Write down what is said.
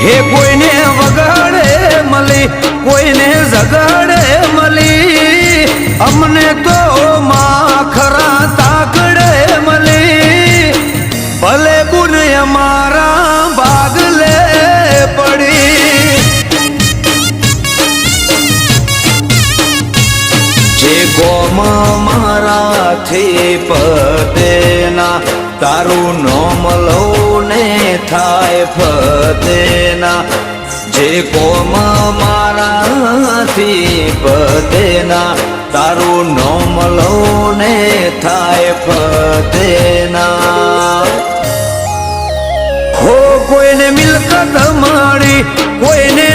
હે કોઈને વગાડે મળી કોઈને ઝઘડે મળી અમને તો માખરા તાકડે મળી ભલે ગુન અમારા ભાગલે પડી જે ગોમ મારાથી પતેના તારું નોમ લઉં ને થાય ફતેના જે કોમ મારાથી પતેના તારું નોમ લઉં ને થાય ફતેના હો કોઈને મિલકત મળી કોઈને